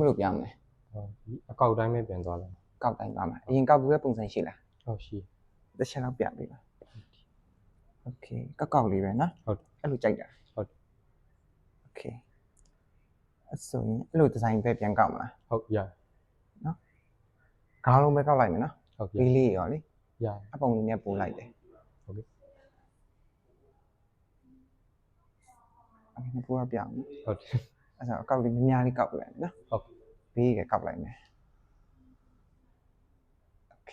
ဘယ်လိုပြောင်းမလဲ ဒီအကောက်တိုင်းပဲပြန်သွားလိုက် ကောက်တိုင်းသွားမှာအရင်ကောက်ဘူးရဲ့ပုံစံရှိလား ဟုတ်ရှိ တစ်ချက်တော့ပြပေးပါโอเคကောက်လေးပဲနော် ဟုတ် အဲ့လိုကြိုက်တာ ဟုတ် โอเคအဲ့ဆိုရင်အဲ့လိုဒီဇိုင်းပဲပြန်ကောက်မလား ဟုတ်ရ နော်ခေါင်းလုံးပဲကောက်လိုက်မယ်နော် ဟုတ်ရ ပေးလေးရောလေ ရ အပုံလေးနဲ့ပို့လိုက်တယ် ဟုတ်ကဲ့ အဲ့ပို့ရပြောင်း ဟုတ် အဲ့ဆိုအကောက်လေးများလေးကောက်လိုက်နော် ဟုတ် ဘေးကကောက်လိုက်မယ်โอเค